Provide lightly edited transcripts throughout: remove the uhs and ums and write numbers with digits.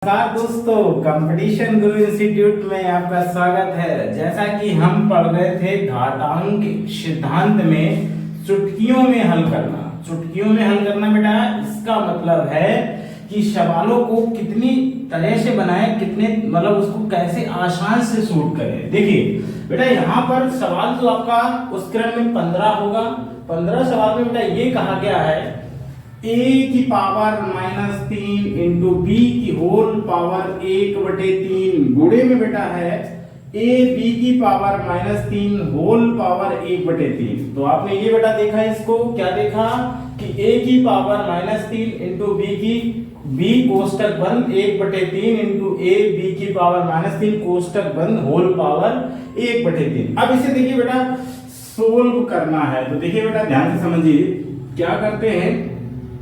नमस्कार दोस्तों, कंपटीशन गुरु इंस्टीट्यूट में आपका स्वागत है। जैसा कि हम पढ़ रहे थे घातांक सिद्धांत में चुटकियों में हल करना। चुटकियों में हल करना बेटा, इसका मतलब है कि सवालों को कितनी तरह से बनाएं, कितने मतलब उसको कैसे आसान से शूट करें। देखिए बेटा, यहाँ पर सवाल जो आपका उस क्रम में 15 होगा। 15 सवाल में बेटा ये कहा गया है a की पावर -3 इंटू बी की होल पावर 1/3 गुणे में बेटा है a b की पावर -3 होल पावर 1/3। तो आपने ये बेटा देखा, इसको क्या देखा कि a की पावर -3 इंटू बी की b कोष्टक बंद 1/3 इंटू a b की पावर -3 कोष्टक बंद होल पावर 1/3। अब इसे देखिए बेटा, सोल्व करना है। तो देखिए बेटा, ध्यान से समझिए क्या करते हैं।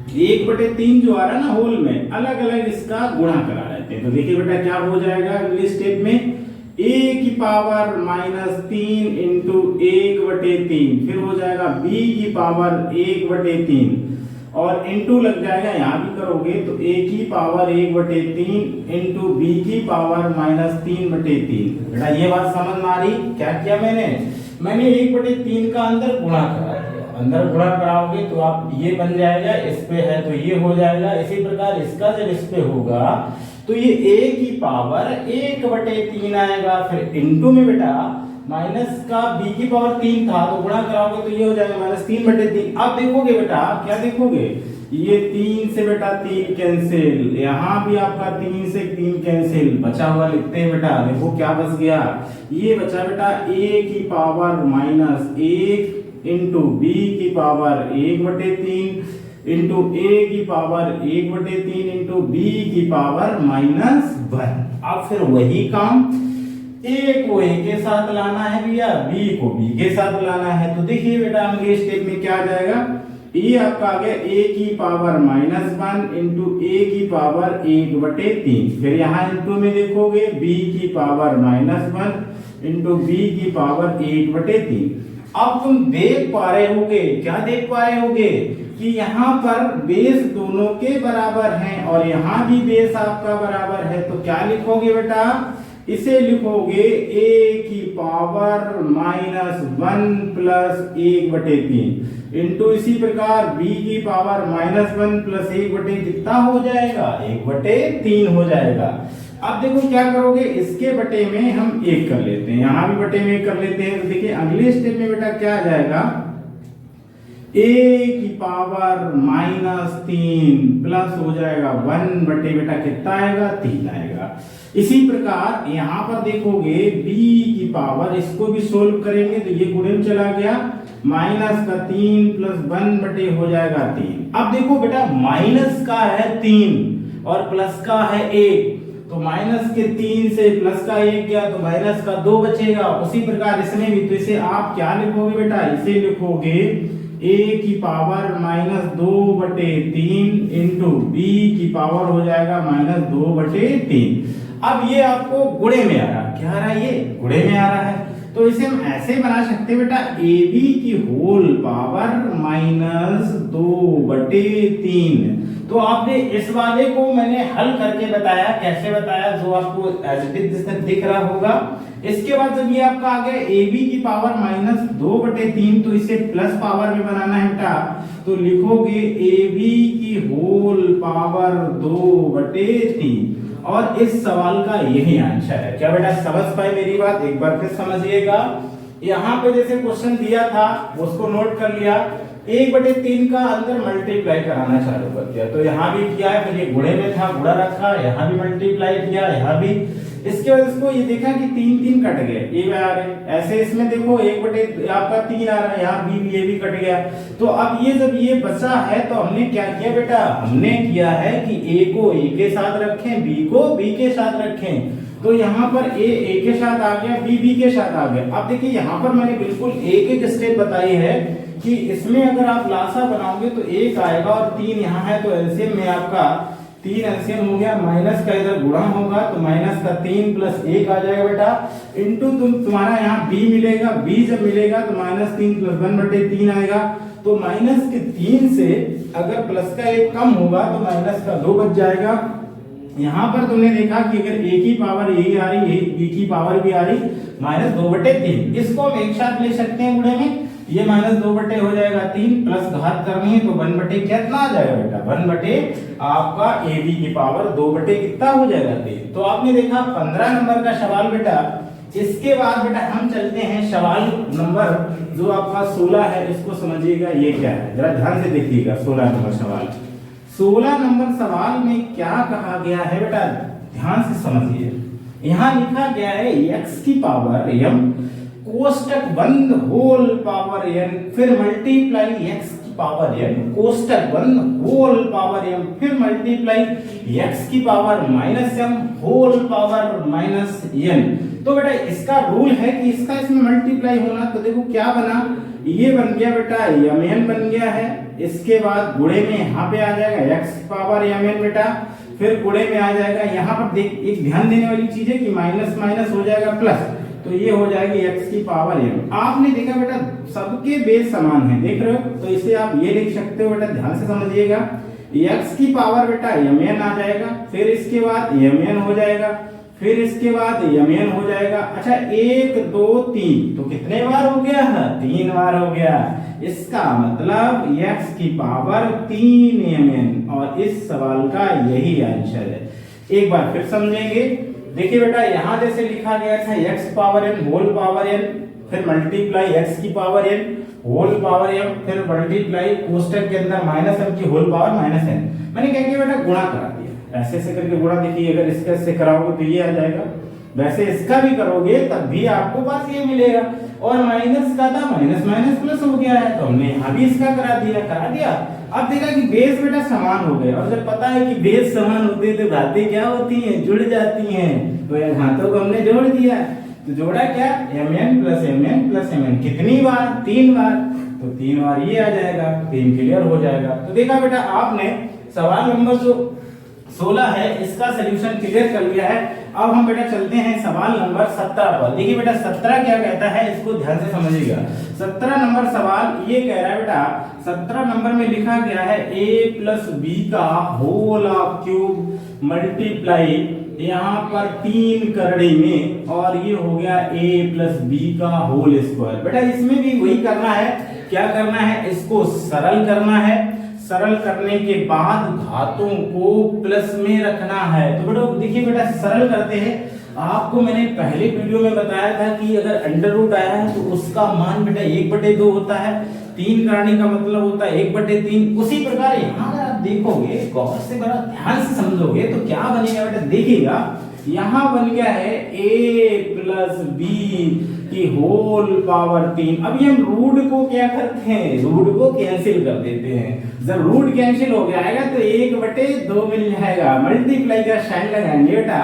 1/3 जो आ रहा है ना होल में, अलग अलग इसका गुणा करा लेते हैं। तो देखिए बेटा क्या हो जाएगा अगले स्टेप में, a की पावर -3 इंटू 1/3, फिर हो जाएगा b की पावर 1/3 और इंटू लग जाएगा, यहां भी करोगे तो a की पावर 1/3 इंटू b की पावर -3/3। बेटा ये बात समझ में आ रही? क्या किया मैंने 1/3 का अंदर गुणा करा दिया। अंदर गुणा कराओगे तो आप ये बन जाएगा, इस पे है तो ये हो जाएगा। इसी प्रकार इसका जब इस पे होगा तो ये a की पावर 1/3 आएगा। फिर इंटू में बेटा माइनस का b की पावर 3 था तो गुणा कराओगे तो ये हो जाएगा -3/3। अब देखोगे बेटा, क्या देखोगे, ये 3 से बेटा 3 कैंसिल, यहाँ भी आपका 3 से 3 कैंसिल, बचा हुआ लिखते हैं बेटा। देखो क्या बच गया, ये बचा बेटा a की पावर -1 इंटू बी की पावर 1/3 इंटू a की पावर 1/3 इंटू b की पावर -1। अब फिर वही काम, a को a के साथ लाना है भैया, b को b के साथ लाना है। तो देखिए बेटा अगले स्टेप में क्या आ जाएगा, ये आपका आ गया a की पावर -1 इंटू a की पावर 1/3। फिर यहाँ इंटू में देखोगे b की पावर -1 इंटू b की पावर 1/3। अब तुम देख पा रहे होगे, क्या देख पा रहे होगे कि यहाँ पर बेस दोनों के बराबर हैं और यहाँ भी बेस आपका बराबर है। तो क्या लिखोगे बेटा, इसे लिखोगे a की पावर -1 प्लस 1/3 इंटू इसी प्रकार b की पावर -1 प्लस 1/3 कितना हो जाएगा, 1/3 हो जाएगा। अब देखो क्या करोगे, इसके बटे में हम 1 कर लेते हैं, यहाँ भी बटे में 1 कर लेते हैं। तो देखिए अगले स्टेप में बेटा क्या आ जाएगा, a की पावर -3 प्लस हो जाएगा 1 बटे बेटा कितना आएगा, 3 आएगा। इसी प्रकार यहाँ पर देखोगे b की पावर, इसको भी सोल्व करेंगे तो ये गुणे में चला गया, -3 प्लस 1 बटे हो जाएगा 3। अब देखो बेटा, माइनस का है 3 और प्लस का है 1, तो माइनस के 3 से प्लस का 1 गया तो माइनस का 2 बचेगा। उसी प्रकार इसमें भी, तो इसे आप क्या लिखोगे बेटा, इसे लिखोगे a की पावर -2/3 इंटू b की पावर हो जाएगा -2/3। अब ये आपको गुणे में आ रहा, क्या आ रहा है, ये गुणे में आ रहा है। तो इसे हम ऐसे बना सकते हैं बेटा, ab की होल पावर -2/3। तो आपने इस वाले को मैंने हल करके बताया, कैसे बताया, जो आपको एज इट इज जैसे दिख रहा होगा। इसके बाद जब ये आपका आ गया ab की पावर -2/3, तो इसे प्लस पावर में बनाना है बेटा, तो लिखोगे ab की होल पावर 2/3 और इस सवाल का यही आंसर है। क्या बेटा समझ पाए मेरी बात? एक बार फिर समझिएगा। यहाँ पे जैसे क्वेश्चन दिया था उसको नोट कर लिया, 1/3 का अंदर मल्टीप्लाई कराना चालू कर दिया, तो यहाँ भी किया है। फिर ये गुणे में था, गुणा रखा, यहाँ भी मल्टीप्लाई किया, यहाँ भी। इसके बाद इसको ये देखा कि 3 कट गए, ये आ रहे, ऐसे इसमें देखो 1/3 आपका 3 आ रहा है, यहाँ भी ये भी कट गया। तो अब ये जब ये बचा है तो हमने क्या किया बेटा, हमने किया है कि a को a के साथ रखें, b को b के साथ रखें। तो यहाँ पर a के साथ आ गया, b के साथ आ गया। अब देखिए यहाँ पर मैंने बिल्कुल एक स्टेप बताई है कि इसमें अगर आप लासा बनाओगे तो 1 आएगा और 3 यहाँ है, तो एलसीएम में आपका 3 एलसीएम हो गया, माइनस का इधर गुणा होगा तो माइनस का 3 प्लस 1 आ जाएगा बेटा, इंटू तुम्हारा यहाँ b मिलेगा, b जब मिलेगा तो -3 प्लस 1/3 आएगा। तो -3 से अगर प्लस का 1 कम होगा तो माइनस का 2 बच जाएगा। यहाँ पर तुमने देखा कि अगर a की पावर यही आ रही है, b की पावर भी आ रही, -2/3, इसको हम एक साथ ले सकते हैं गुणे में, ये -2 बटे हो जाएगा 3, प्लस घात करनी है तो 1 बटे कितना आ जाएगा बेटा, 1 बटे आपका ab की पावर 2 बटे कितना हो जाएगा 3। तो आपने देखा 15 नंबर का सवाल बेटा। इसके बाद बेटा हम चलते हैं सवाल नंबर जो आपका 16 है, इसको समझिएगा ये क्या है, जरा ध्यान से देखिएगा। 16 नंबर सवाल, 16 नंबर सवाल में क्या कहा गया है बेटा, ध्यान से समझिए। यहाँ लिखा गया है x की पावर m कोष्टक बंद होल पावर n, फिर मल्टीप्लाई x की पावर n कोष्टक बंद होल पावर m, फिर मल्टीप्लाई x की power -m whole power -n। तो बेटा इसका रूल है कि इसका इसमें मल्टीप्लाई होना, तो देखो क्या बना, ये बन गया बेटा mn बन गया है, इसके बाद गुणे में यहाँ पे आ जाएगा x की पावर mn बेटा, फिर गुणे में आ जाएगा, यहाँ पर देख एक ध्यान देने वाली चीज है कि माइनस माइनस हो जाएगा प्लस, तो ये हो जाएगी x की पावर m। आपने देखा बेटा सबके बेस समान है, देख रहे हो, तो इसे आप ये लिख सकते हो बेटा, ध्यान से समझिएगा। x की पावर बेटा mn आ जाएगा, फिर इसके बाद mn हो जाएगा, फिर इसके बाद mn हो जाएगा। अच्छा 1 2 3, तो कितने बार हो गया है, 3 बार हो गया। इसका मतलब x की पावर 3mn, और इस सवाल का यही आंसर है। एक बार फिर समझेंगे, देखिए बेटा यहाँ जैसे लिखा गया था x power n whole power n, फिर मल्टीप्लाई x की power n whole power m, फिर मल्टीप्लाई कोष्टक के अंदर -m की होल पावर -n। मैंने क्या किया बेटा, गुणा करा दिया, ऐसे से करके गुणा। देखिए अगर इसका से कराओगे तो ये आ जाएगा, वैसे इसका भी करोगे तब भी आपको पास ये मिलेगा, और माइनस का था माइनस माइनस प्लस हो गया है, तो हमने यहाँ भी इसका करा दिया। अब देखा कि बेस बेटा समान हो गए, और जब पता है कि बेस समान होते हैं तो घातें क्या होती हैं, जुड़ जाती हैं, तो यहाँ घातों को हमने जोड़ दिया। तो जोड़ा क्या, mn plus mn plus mn, कितनी बार, 3 बार, तो 3 बार ये आ जाएगा, 3 क्लियर हो जाएगा। तो देखा बेटा आपने सवाल नंबर जो 16 है इसका सलूशन क्लियर कर लिया है। अब हम बेटा चलते हैं सवाल नंबर 17 पर। देखिए बेटा 17 क्या कहता है, इसको ध्यान से समझिएगा। 17 नंबर सवाल ये कह रहा है बेटा, 17 नंबर में लिखा गया है a प्लस बी का होल क्यूब मल्टीप्लाई यहाँ पर 3 करड़ी में, और ये हो गया a प्लस बी का होल स्क्वायर। बेटा इसमें भी वही करना है, क्या करना है, इसको सरल करना है, सरल करने के बाद घातों को प्लस में रखना है। तो बेटा देखिए बेटा सरल करते हैं, आपको मैंने पहले वीडियो में बताया था कि अगर अंडर रूट आया है तो उसका मान बेटा 1/2 होता है, 3 करने का मतलब होता है 1/3। उसी प्रकार यहाँ अगर आप देखोगे गौर से बड़ा ध्यान से समझोगे तो क्या बनेगा बेटा, देखिएगा यहाँ बन गया है a प्लस बी की होल पावर 3। अभी हम रूट को क्या करते हैं, रूट को कैंसिल कर देते हैं। जब रूट कैंसिल हो जाएगा तो 1/2 मिल जाएगा, मल्टीप्लाई का साइन लगाएंगे बेटा,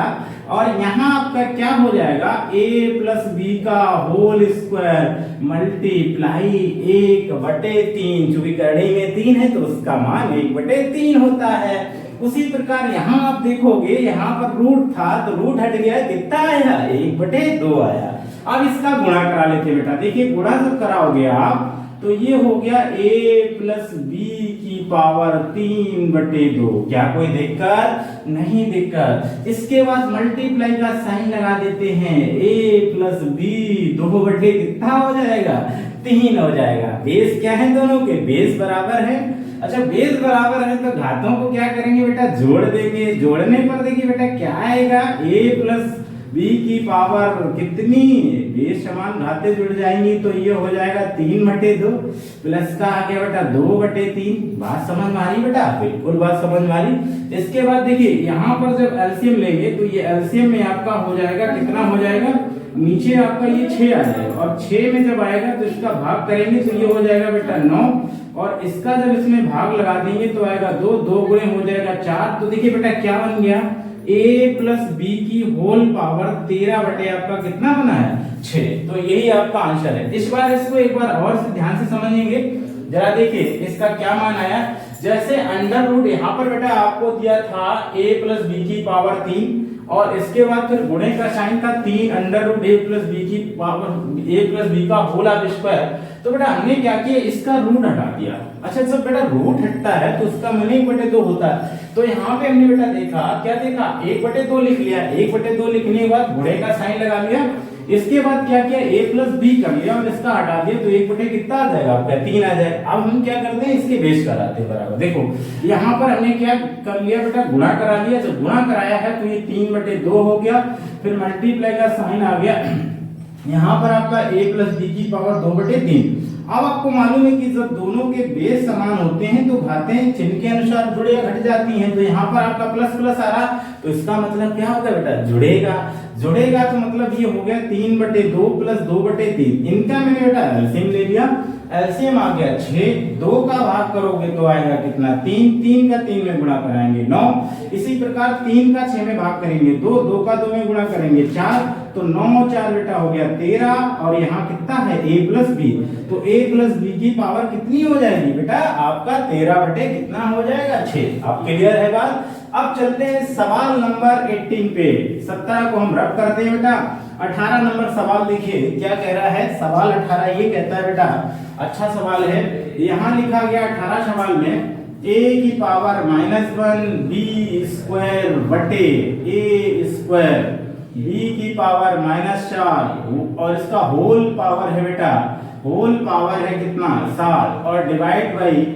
और यहाँ आपका क्या हो जाएगा, a प्लस बी का होल स्क्वायर मल्टीप्लाई 1/3, चूंकि करड़ी में 3 है तो उसका मान 1/3 होता है। उसी प्रकार यहाँ आप देखोगे यहाँ पर रूट था तो रूट हट गया, कितना आया, 1/2 आया। अब इसका गुणा करा लेते बेटा, देखिए गुणा जब कराओगे आप तो ये हो गया a प्लस बी की पावर 3/2। क्या कोई दिक्कत, नहीं दिक्कत। इसके बाद मल्टीप्लाई का साइन लगा देते हैं, a प्लस बी 2/, कितना हो जाएगा, 3 हो जाएगा। बेस क्या है, दोनों के बेस बराबर है। अच्छा बेस बराबर है तो घातों को क्या करेंगे बेटा, जोड़ देंगे। जोड़ने पर देखिए बेटा क्या आएगा, a प्लस बी की पावर कितनी, बेस समान घातें जुड़ जाएंगी तो ये हो जाएगा 3/2, प्लस का आ गया बेटा 2/3। बात समझ में आ रही बेटा, बिल्कुल बात समझ में आ रही। इसके बाद देखिए यहाँ पर जब एलसीएम लेंगे तो ये एलसीएम में आपका हो जाएगा, कितना हो जाएगा, नीचे आपका ये 6 आ जाएगा, और 6 में जब आएगा तो इसका भाग करेंगे तो ये हो जाएगा बेटा 9, और इसका जब इसमें भाग लगा देंगे तो आएगा 2, 2 गुणे हो जाएगा 4। तो देखिए बेटा क्या बन गया, a प्लस बी की होल पावर 13/, आपका कितना बना है, 6। तो यही आपका आंसर है। इस बार इसको एक बार और से ध्यान से समझेंगे, जरा देखिए इसका क्या मान आया। जैसे अंडर रूट यहाँ पर बेटा आपको दिया था a प्लस बी की पावर 3 और इसके बाद फिर गुणे का साइन था 3 under root a plus B की पावर a प्लस बी का होल स्क्वायर। तो बेटा हमने क्या किया, इसका रूट हटा दिया। अच्छा जब बेटा रूट हटता है तो उसका मान 1/2 होता है। तो यहाँ पे हमने बेटा देखा, क्या देखा, 1/2 लिख लिया। 1/2 लिखने के बाद गुणे का साइन लगा लिया। इसके बाद क्या किया, a प्लस बी कर लिया और इसका हटा दिया तो 1/, कितना आ जाएगा आपका 3 आ जाएगा। अब हम क्या करते हैं, इसके बेस कराते हैं बराबर। देखो यहाँ पर हमने क्या कर लिया बेटा, गुणा करा लिया। जब गुणा कराया है तो ये 3/2 हो गया, फिर मल्टीप्लाई का साइन आ गया। यहाँ पर आपका a प्लस बी की पावर 2/3। अब आपको मालूम है कि जब दोनों के बेस समान होते हैं तो घातें चिन्ह के अनुसार जुड़े या घट जाती हैं। तो यहाँ पर आपका प्लस प्लस आ रहा, तो इसका मतलब क्या होगा बेटा, जुड़ेगा। जुड़ेगा तो मतलब ये हो गया 3/2 प्लस 2/3। इनका मैंने बेटा एलसीएम ले लिया। एलसीएम आ गया 6, 2 का भाग करोगे तो आएगा कितना, 3, 3 का 3 में गुणा कराएंगे 9। इसी प्रकार 3 का 6 में भाग करेंगे 2, 2 का 2 में गुणा करेंगे 4, तो 9 4 बेटा हो गया 13। और यहाँ कितना है, a प्लस बी। तो a प्लस बी की पावर कितनी हो जाएगी बेटा, आपका 13 कितना हो जाएगा, 6। अब क्लियर है बात। अब चलते हैं सवाल नंबर 18 पे। 17 को हम रब करते हैं बेटा। 18 नंबर सवाल देखिए क्या कह रहा है। सवाल 18 ये कहता है बेटा, अच्छा सवाल है। यहाँ लिखा गया 18 सवाल में a की पावर -1 b स्क्वायर बटे a स्क्वायर b की पावर -4 और इसका होल पावर है बेटा, होल पावर है कितना, 7 और डिवाइड बाई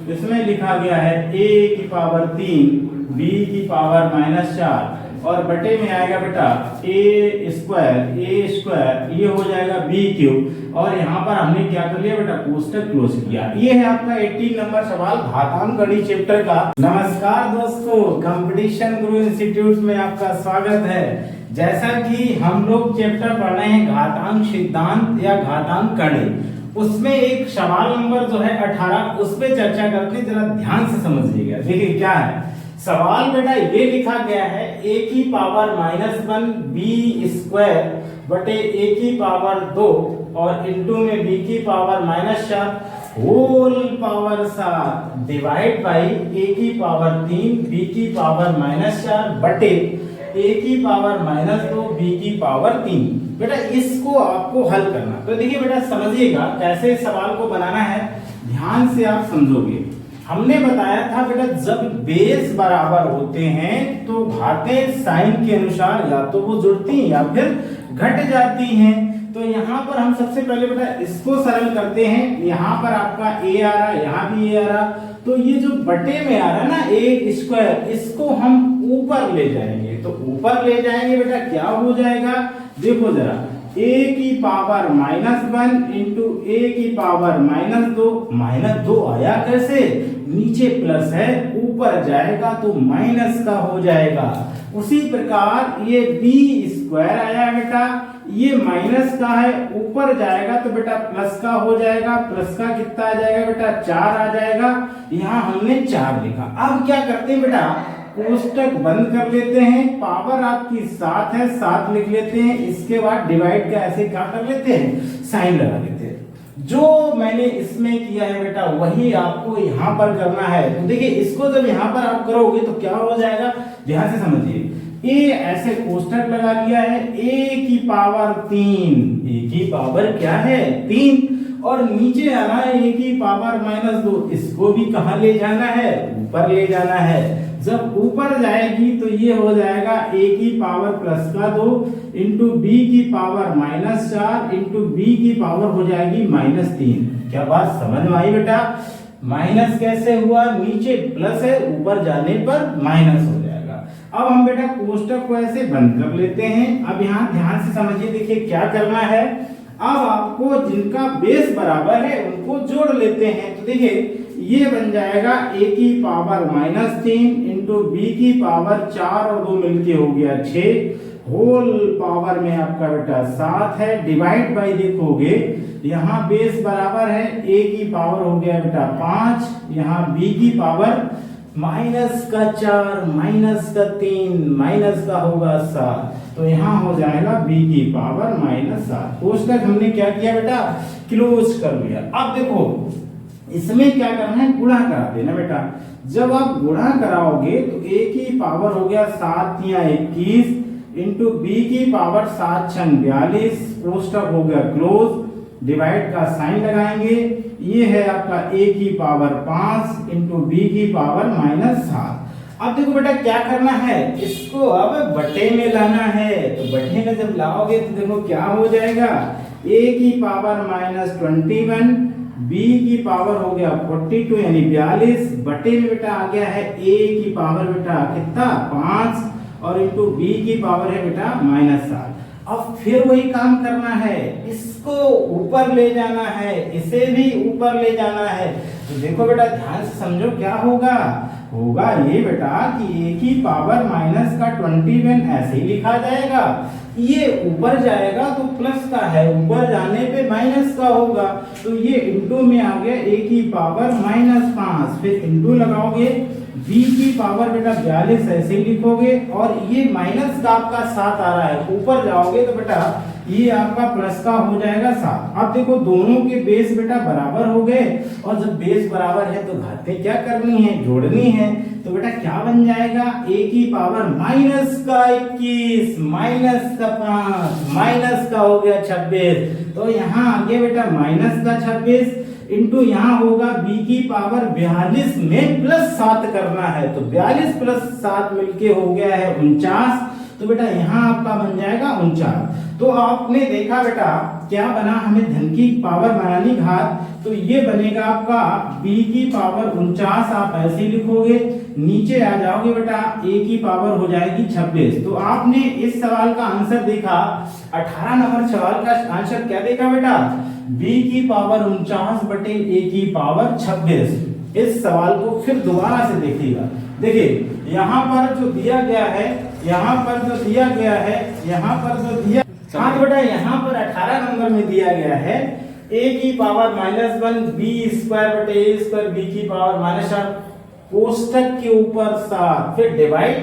इसमें लिखा गया है a की पावर 3 b की पावर -4 और बटे में आएगा बेटा a स्क्वायर ये हो जाएगा b क्यूब। और यहाँ पर हमने क्या कर लिया बेटा, कोष्टक क्लोज किया। ये है आपका 18 नंबर सवाल घातांक गणित चैप्टर का। नमस्कार दोस्तों, कंपटीशन गुरु इंस्टीट्यूट में आपका स्वागत है। जैसा कि हम लोग चैप्टर पढ़ रहे हैं घातांक सिद्धांत या घातांक गणित, उसमें एक सवाल नंबर जो है 18 उस पे चर्चा करते हैं। जरा ध्यान से समझिएगा। देखिए क्या है सवाल बेटा, ये लिखा गया है a की पावर -1 b स्क्वायर बटे a की पावर 2 और इंटू में b की power -4 whole power 7 divide by a की पावर 3 b की पावर -4 बटे a की पावर -2 b की पावर 3। बेटा इसको आपको हल करना। तो देखिए बेटा समझिएगा कैसे सवाल को बनाना है, ध्यान से आप समझोगे। हमने बताया था बेटा जब बेस बराबर होते हैं तो घातें साइन के अनुसार या तो वो जुड़ती हैं या फिर घट जाती हैं। तो यहाँ पर हम सबसे पहले बेटा इसको सरल करते हैं। यहाँ पर आपका a आ रहा, यहाँ भी a आ रहा, तो ये जो बटे में आ रहा है ना a स्क्वायर, इसको हम ऊपर ले जाएंगे। तो ऊपर ले जाएंगे बेटा क्या हो जाएगा, देखो जरा a की पावर -1 इंटू a की पावर -2 आया कैसे, नीचे प्लस है ऊपर जाएगा तो माइनस का हो जाएगा। उसी प्रकार ये b स्क्वायर आया बेटा, ये माइनस का है ऊपर जाएगा तो बेटा प्लस का हो जाएगा। प्लस का कितना आ जाएगा बेटा, 4 आ जाएगा। यहाँ हमने 4 लिखा। अब क्या करते हैं बेटा, कोष्टक बंद कर लेते हैं। पावर आपकी 7 है, 7 लिख लेते हैं। इसके बाद डिवाइड का ऐसे क्या कर लेते हैं, साइन लगा लेते हैं। जो मैंने इसमें किया है बेटा वही आपको यहाँ पर करना है। तो देखिए इसको जब यहाँ पर आप करोगे तो क्या हो जाएगा, ध्यान से समझिए। a ऐसे कोष्टक लगा लिया है, a की पावर 3, a की पावर क्या है 3 और नीचे आ रहा है a की पावर -2, इसको भी कहाँ ले जाना है, ऊपर ले जाना है। जब ऊपर जाएगी तो ये हो जाएगा a की पावर +2 इंटू b की पावर -4 इंटू b की पावर हो जाएगी -3। क्या बात समझ में आई बेटा, माइनस कैसे हुआ, नीचे प्लस है ऊपर जाने पर माइनस हो जाएगा। अब हम बेटा कोष्टक को ऐसे बंद कर लेते हैं। अब यहाँ ध्यान से समझिए, देखिए क्या करना है। अब आपको जिनका बेस बराबर है उनको जोड़ लेते हैं। तो देखिए ये बन जाएगा a की पावर -3 इंटू b की पावर 4 और 2 मिलके हो गया 6 होल पावर में आपका बेटा 7 है। डिवाइड बाई देखोगे यहाँ बेस बराबर है, a की पावर हो गया बेटा 5, यहाँ b की पावर -4 -3 माइनस का होगा 7, तो यहाँ हो जाएगा b की पावर -7। कोष्टक हमने क्या किया बेटा, क्लोज कर लिया। अब देखो इसमें क्या करना है, गुणा करा देना बेटा। जब आप गुणा कराओगे तो a की पावर हो गया 7 या 21 इंटू बी की पावर 7 छंग 42, कोष्टक हो गया क्लोज, डिवाइड का साइन लगाएंगे। ये है आपका a की पावर 5 इंटू बी की पावर -7। अब देखो बेटा क्या करना है, इसको अब बटे में लाना है। तो बटे में जब लाओगे तो देखो क्या हो जाएगा, a की पावर -21, b की पावर हो गया 42 यानी 42, बटे में बेटा आ गया है a की पावर बेटा कितना 5 और इंटू b की पावर है बेटा -7। अब फिर वही काम करना है, इसको ऊपर ले जाना है, इसे भी ऊपर ले जाना है। तो देखो बेटा ध्यान से समझो क्या होगा, होगा ये बेटा कि a की पावर माइनस का 21 ऐसे ही लिखा जाएगा, ये ऊपर जाएगा तो प्लस का है, ऊपर जाने पे माइनस का होगा, तो ये इंटू में आ गया a की पावर -5, फिर इंटू लगाओगे b की पावर बेटा 42 ऐसे ही लिखोगे, और ये माइनस का आपका 7 आ रहा है, ऊपर जाओगे तो बेटा ये आपका प्लस का हो जाएगा 7। अब देखो दोनों के बेस बेटा बराबर हो गए, और जब बेस बराबर है तो घातें क्या करनी है, जोड़नी है। तो बेटा क्या बन जाएगा, a की पावर माइनस का 21 माइनस का 5 माइनस का हो गया 26, तो यहाँ आगे बेटा माइनस का 26 इंटू यहाँ होगा b की पावर 42 में प्लस 7 करना है, तो 42 प्लस 7 मिलके हो गया है 49। तो बेटा यहाँ आपका बन जाएगा 49। तो आपने देखा बेटा क्या बना, हमें धन की पावर बनानी घात, तो ये बनेगा आपका b की पावर 49, आप ऐसे ही लिखोगे, नीचे आ जाओगे बेटा a की पावर हो जाएगी 26। तो आपने इस सवाल का आंसर देखा, 18 नंबर सवाल का आंसर क्या देखा बेटा, b की पावर 49 बटे a की पावर 26। इस सवाल को फिर दोबारा से देखिएगा, देखिए यहाँ पर जो दिया गया है, यहाँ पर जो दिया गया है, यहाँ पर जो दिया, हाँ बेटा यहाँ पर 18 नंबर में दिया गया है a की पावर -1 b स्क्वायर बटे a स्क्वायर b की पावर -7, कोष्टक के ऊपर 7, फिर डिवाइड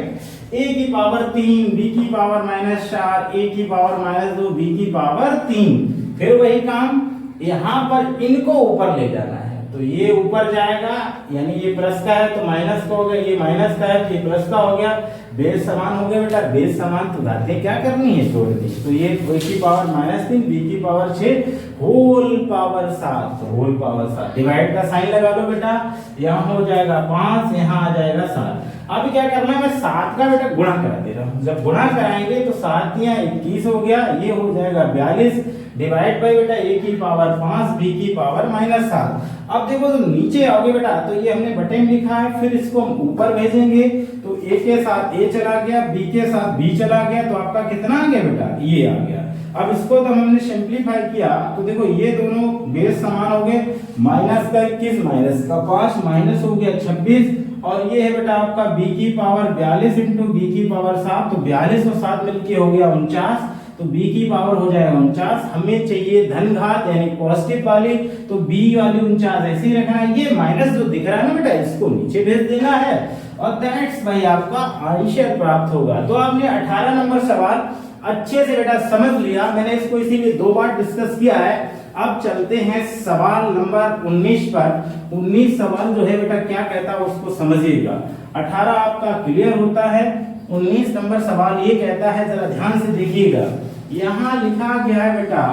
a की पावर 3 b की पावर -4 a की पावर -2 b की पावर 3। फिर वही काम, यहाँ पर इनको ऊपर ले जाना है, तो ये ऊपर जाएगा यानी ये प्लस का है तो माइनस का हो गया, ये माइनस का है तो ये प्लस का हो गया, बेस समान हो गया बेटा, बेस समान तो घातें क्या करनी है, जोड़नी। तो ये a की पावर -3 b की पावर 6 होल पावर 7, तो होल पावर 7, डिवाइड का साइन लगा लो बेटा, यहाँ हो जाएगा 5, यहाँ आ जाएगा 7। अब क्या करना है, मैं 7 का बेटा गुणा करा दे रहा हूँ, जब गुणा कराएंगे तो 7 या 21 हो गया, ये हो जाएगा 42, डिवाइड बाय बेटा a की पावर 5 b की पावर -7। अब देखो तो नीचे आओगे बेटा, तो ये हमने बटे में लिखा है, फिर इसको हम ऊपर भेजेंगे, तो a के साथ a चला गया, b के साथ b चला गया, तो आपका कितना आ गया बेटा, ये आ गया। अब इसको तो हमने सिंपलीफाई किया, तो देखो ये दोनों बेस समान हो गए, माइनस का 21 माइनस का 5 माइनस हो गया 26, और ये है बेटा आपका b की पावर 42 इंटू b की पावर 7, तो 42 और 7 मिलके हो गया 49, तो b की पावर हो जाएगा 49। हमें चाहिए धन घात यानी पॉजिटिव वाली, तो b वाली 49 ऐसे ही रखना है, ये माइनस जो दिख रहा है ना बेटा इसको नीचे भेज देना है, और दैट्स भाई आपका आंसर प्राप्त होगा। तो आपने 18 नंबर सवाल अच्छे से बेटा समझ लिया, मैंने इसको इसीलिए 2 बार डिस्कस किया है। अब चलते हैं सवाल नंबर 19 पर। 19 सवाल जो है बेटा क्या कहता है उसको समझिएगा, 18 आपका क्लियर होता है, 19 नंबर सवाल ये कहता है, जरा ध्यान से देखिएगा, यहाँ लिखा गया है बेटा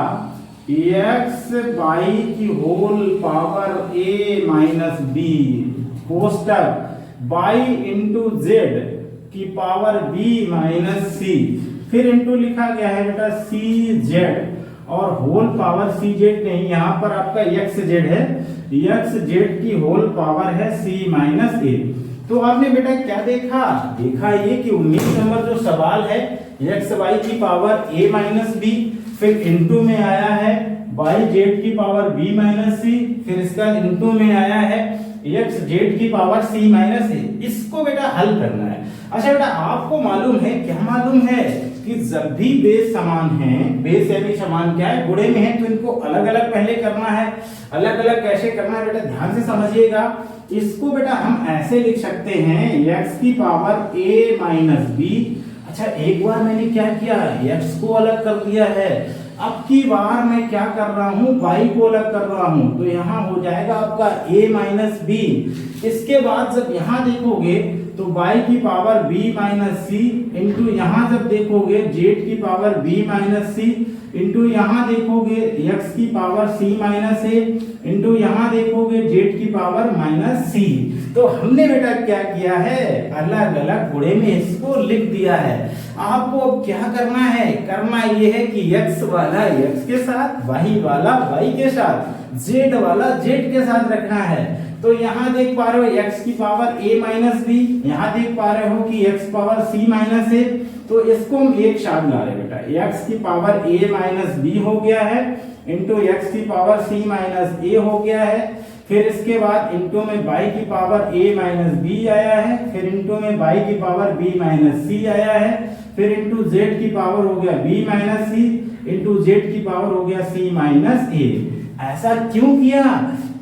x बाई की whole power a minus B, कोष्टक बाई इंटू जेड की पावर b माइनस सी, फिर इंटू लिखा गया है बेटा सी जेड, और होल पावर सी जेड नहीं, यहाँ पर आपका एक्स जेड है, एक्स जेड की होल पावर है सी माइनस ए। तो आपने बेटा क्या देखा, देखा ये कि 19 नंबर जो सवाल है एक्स वाई की पावर a माइनस बी, फिर इंटू में आया है वाई जेड की पावर b माइनस सी, फिर इसका इंटू में आया है एक्स जेड की पावर c माइनस ए। इसको बेटा हल करना है। अच्छा बेटा आपको मालूम है, क्या मालूम है कि जब भी बेस समान है, बेस यानी समान क्या है, गुणे में है, तो इनको अलग अलग पहले करना है। अलग अलग कैसे करना है बेटा ध्यान से समझिएगा। इसको बेटा हम ऐसे लिख सकते हैं x की पावर a माइनस बी। अच्छा एक बार मैंने क्या किया, x को अलग कर दिया है, अब की बार मैं क्या कर रहा हूँ, y को अलग कर रहा हूँ, तो यहाँ हो जाएगा आपका a माइनस बी। इसके बाद जब यहाँ देखोगे तो y की power b minus c into यहाँ जब देखोगे z की power b minus c into यहाँ देखोगे x की power c minus a into यहाँ देखोगे z की पावर माइनस सी। तो हमने बेटा क्या किया है, अलग अलग गुणे में इसको लिख दिया है। आपको अब क्या करना है, करना ये है कि x वाला x के साथ, y वाला y के साथ, z वाला z के साथ रखना है। तो यहाँ देख पा रहे हो x की पावर a माइनस बी, यहाँ देख पा रहे हो कि x power c minus a, तो इसको हम एक साथ ला रहे बेटा, x की पावर a माइनस बी हो गया है इंटू x की पावर c माइनस ए हो गया है, फिर इसके बाद इंटू में y की पावर a माइनस बी आया है, फिर इंटू में y की पावर b माइनस सी आया है, फिर इंटू z की पावर हो गया b minus c into z की पावर हो गया c माइनस ए। ऐसा क्यों किया,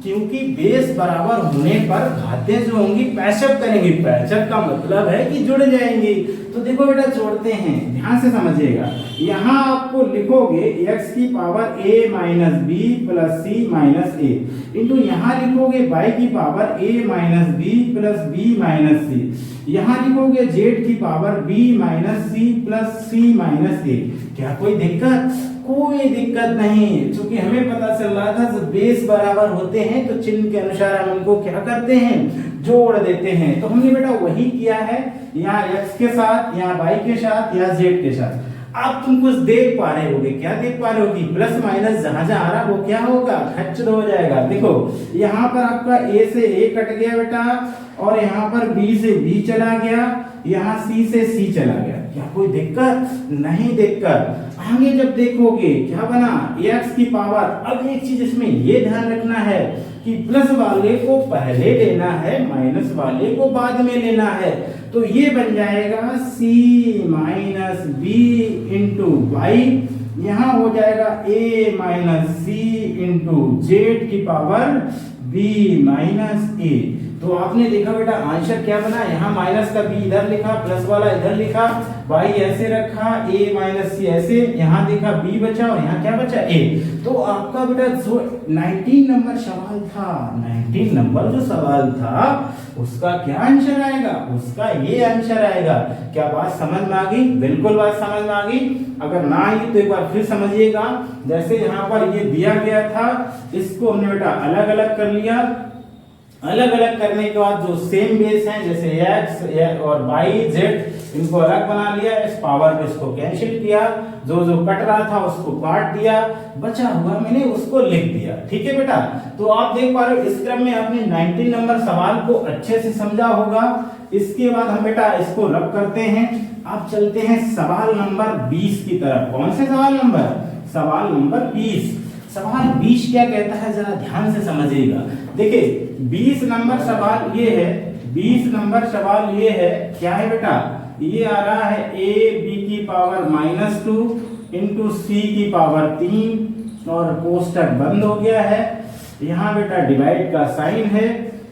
क्योंकि बेस बराबर होने पर घातें जो होंगी पैचअप करेंगी। पैचअप का मतलब है कि जुड़ जाएंगी। तो देखो बेटा जोड़ते हैं, ध्यान से समझिएगा। यहाँ आपको लिखोगे x की power a minus B plus c minus a into यहाँ लिखोगे y की power a minus B plus B minus c, यहाँ लिखोगे z की power b minus c plus c minus a. क्या कोई दिक्कत? कोई दिक्कत नहीं, क्योंकि हमें पता चल रहा था जब बेस बराबर होते हैं तो चिन्ह के अनुसार हम उनको क्या करते हैं, जोड़ देते हैं। तो हमने बेटा वही किया है, यहाँ x के साथ, यहाँ y के साथ, या z के साथ। अब तुम कुछ देख पा रहे होगे, क्या देख पा रहे हो कि प्लस माइनस जहां जहां आ रहा वो क्या होगा, खच्चर हो जाएगा। देखो यहाँ पर आपका a से a कट गया बेटा, और यहाँ पर b से b चला गया, यहाँ c से c चला गया। क्या कोई दिक्कत? नहीं दिक्कत। आगे जब देखोगे क्या बना, x की पावर। अब एक चीज इसमें ये ध्यान रखना है कि प्लस वाले को पहले लेना है, माइनस वाले को बाद में लेना है। तो ये बन जाएगा c minus b into y, यहाँ हो जाएगा a minus c into Z की पावर b माइनस ए। तो आपने देखा बेटा आंसर क्या बना, यहाँ माइनस का b इधर लिखा, प्लस वाला इधर लिखा, y ऐसे रखा, a माइनस सी ऐसे, यहाँ देखा b बचा और यहाँ क्या बचा a। तो आपका बेटा जो 19 नंबर सवाल था, 19 नंबर जो सवाल था उसका क्या आंसर आएगा, उसका ये आंसर आएगा। क्या बात समझ में आ गई? बिल्कुल बात समझ में आ गई। अगर ना आई तो एक बार फिर समझिएगा। जैसे यहाँ पर ये दिया गया था, इसको हमने बेटा अलग अलग कर लिया। अलग अलग करने के बाद जो सेम बेस हैं जैसे x और y z, इनको अलग बना लिया, इस पावर पे इसको कैंसिल किया, जो जो कट रहा था उसको काट दिया, बचा हुआ मैंने उसको लिख दिया। ठीक है बेटा, तो आप देख पा रहे हो इस क्रम में आपने 19 नंबर सवाल को अच्छे से समझा होगा। इसके बाद हम बेटा इसको रब करते हैं। अब चलते हैं सवाल नंबर 20 की तरफ। कौन से सवाल नंबर? सवाल नंबर 20। सवाल 20 क्या कहता है, जरा ध्यान से समझिएगा। देखिए 20 नंबर सवाल ये है, 20 नंबर सवाल ये है, क्या है बेटा, ये आ रहा है a b की पावर -2 इंटू सी की पावर 3 और कोष्टक बंद हो गया है। यहाँ बेटा डिवाइड का साइन है,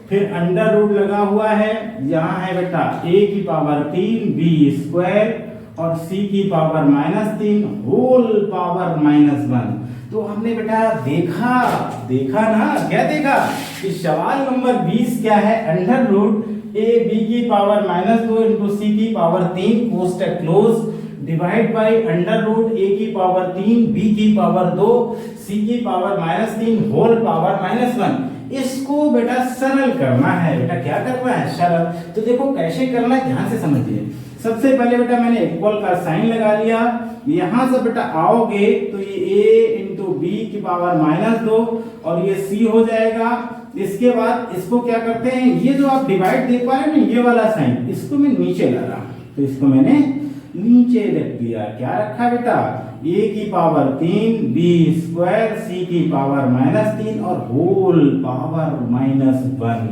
फिर अंडर रूट लगा हुआ है, यहाँ है बेटा a की पावर 3 b स्क्वायर और c की पावर -3 होल पावर -1। तो हमने बेटा देखा ना, क्या देखा कि सवाल नंबर 20 क्या है, अंडर रूट a b की पावर -2 इंटू सी की पावर 3 कोष्टक close divide by under root a की पावर 3 b की पावर 2 c की पावर -3 होल पावर -1। इसको बेटा सरल करना है। बेटा क्या करना है, सरल। तो देखो कैसे करना है, ध्यान से समझिए। सबसे पहले बेटा मैंने इक्वल का साइन लगा लिया, यहां से बेटा आओगे तो ये a इंटू बी की पावर -2 और ये c हो जाएगा। इसके बाद इसको क्या करते हैं, ये जो आप डिवाइड देख पा रहे हैं ना, ये वाला साइन इसको मैं नीचे ला रहा हूं, तो इसको मैंने नीचे रख दिया। क्या रखा बेटा, a की पावर 3 b स्क्वायर c की पावर -3 और होल पावर -1।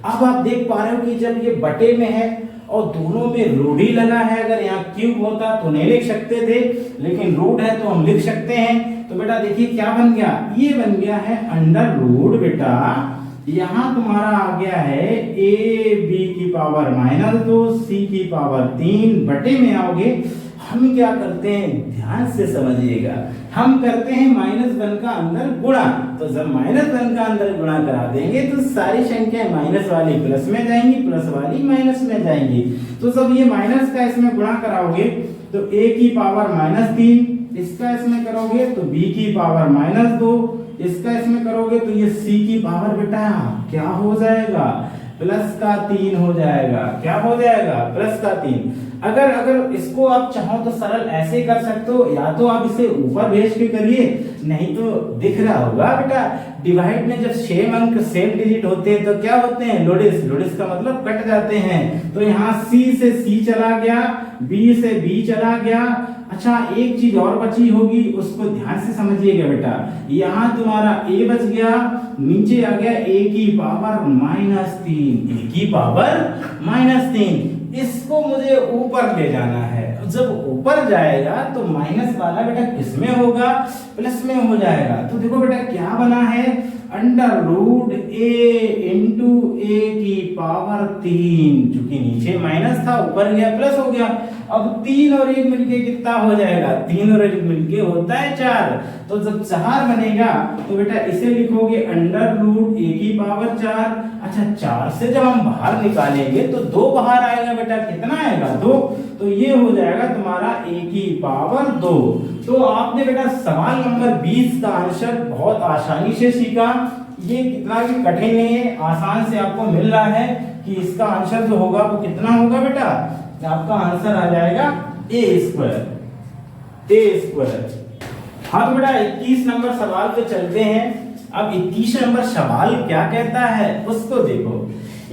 अब आप देख पा रहे हो कि जब ये बटे में है और दोनों में रूट ही लगा है, अगर यहाँ क्यूब होता तो नहीं लिख सकते थे, लेकिन रूट है तो हम लिख सकते हैं। तो बेटा देखिए क्या बन गया, ये बन गया है अंडर रूट बेटा, यहाँ तुम्हारा आ गया है a b की पावर -2 c की पावर 3 बटे में आओगे हम क्या करते हैं, ध्यान से समझिएगा, हम करते हैं -1 का अंदर गुणा। तो जब -1 का अंदर गुणा करा देंगे तो सारी संख्याएं माइनस वाली प्लस में जाएंगी, प्लस वाली माइनस में जाएंगी। तो जब ये माइनस का इसमें गुणा कराओगे तो a की पावर -3, इसका इसमें करोगे तो b की पावर -2, इसका इसमें करोगे तो ये c की पावर बेटा क्या हो जाएगा, +3 हो जाएगा। क्या हो जाएगा, +3। अगर इसको आप चाहो तो सरल ऐसे कर सकते हो, या तो आप इसे ऊपर भेज के करिए, नहीं तो दिख रहा होगा बेटा, डिवाइड में जब 6 अंक सेम डिजिट होते हैं तो क्या होते हैं, लोडिस का मतलब कट जाते हैं। तो यहाँ C से C चला गया, B से B चला गया। अच्छा, एक चीज और बची होगी, उसको ध्यान से समझिएगा बेटा। यहाँ तुम्हारा a बच गया, नीचे आ गया a की पावर -3, a की पावर -3। इसको मुझे ऊपर ले जाना है। जब ऊपर जाएगा तो माइनस वाला बेटा किसमें होगा, प्लस में हो जाएगा। तो देखो बेटा क्या बना है, √a इंटू a की पावर 3। चूंकि नीचे माइनस था, ऊपर गया प्लस हो गया। अब 3 और 1 मिलके कितना हो जाएगा, 3 और 1 मिलके होता है 4। तो जब 4 बनेगा तो बेटा इसे लिखोगे √a की पावर 4। अच्छा, 4 से जब हम बाहर निकालेंगे तो 2 बाहर आएगा बेटा, कितना आएगा, 2। तो ये हो जाएगा तुम्हारा a की पावर 2। तो आपने बेटा सवाल नंबर 20 का आंसर बहुत आसानी से सीखा। ये कितना भी कठिन नहीं है, आसान से आपको मिल रहा है कि इसका आंसर जो होगा वो कितना होगा बेटा, आपका आंसर आ जाएगा a²। हाँ तो बेटा 21 नंबर सवाल पे चलते हैं। अब 21 नंबर सवाल क्या कहता है उसको देखो।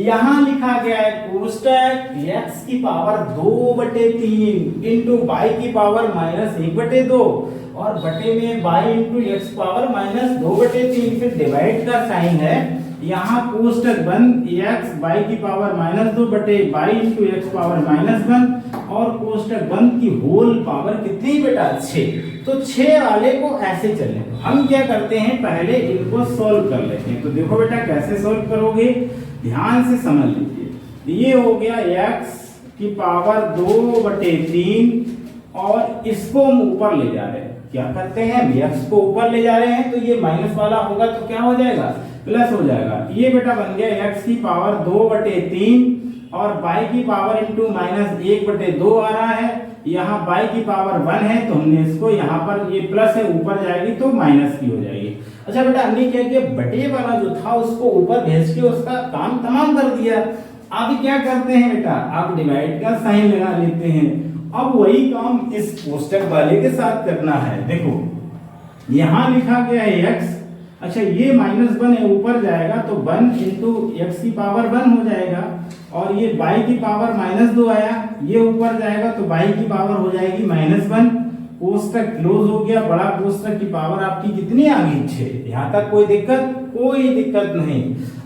यहाँ लिखा गया है कोष्टक x की पावर 2/3 इंटू y की पावर -1/2 और बटे में y इंटू x पावर -2/3। फिर डिवाइड का साइन है, यहाँ कोष्टक बंद x y की पावर -2 बटे y इंटू x पावर -1 और कोष्टक बंद की होल पावर कितनी बेटा, 6। तो 6 वाले को ऐसे चलने दो। हम क्या करते हैं, पहले इनको सोल्व कर लेते हैं। तो देखो बेटा कैसे सोल्व करोगे, ध्यान से समझ लीजिए। ये हो गया x की पावर 2/3 और इसको हम ऊपर ले जा रहे हैं। क्या करते हैं, x को ऊपर ले जा रहे हैं तो ये माइनस वाला होगा तो क्या हो जाएगा, प्लस हो जाएगा। ये बेटा बन गया x की पावर 2/3 और y की पावर इंटू -1/2 आ रहा है। यहाँ y की पावर 1 है तो हमने इसको यहाँ पर, ये प्लस है ऊपर जाएगी तो माइनस की हो जाएगी। अच्छा बेटा हमने क्या किया, बटे वाला जो था उसको ऊपर भेज के उसका काम तमाम कर दिया। अब क्या करते हैं बेटा, आप डिवाइड का साइन लगा लेते हैं। अब वही काम इस कोष्टक वाले के साथ करना है। देखो यहाँ लिखा गया है x, अच्छा ये -1 है, ऊपर जाएगा तो 1 इंटू x की पावर 1 हो जाएगा और ये y की पावर -2 आया, ये ऊपर जाएगा तो y की पावर हो जाएगी -1। कोष्टक क्लोज हो गया, बड़ा कोष्टक की पावर आपकी कितनी आ गई, 6। यहाँ तक कोई दिक्कत नहीं।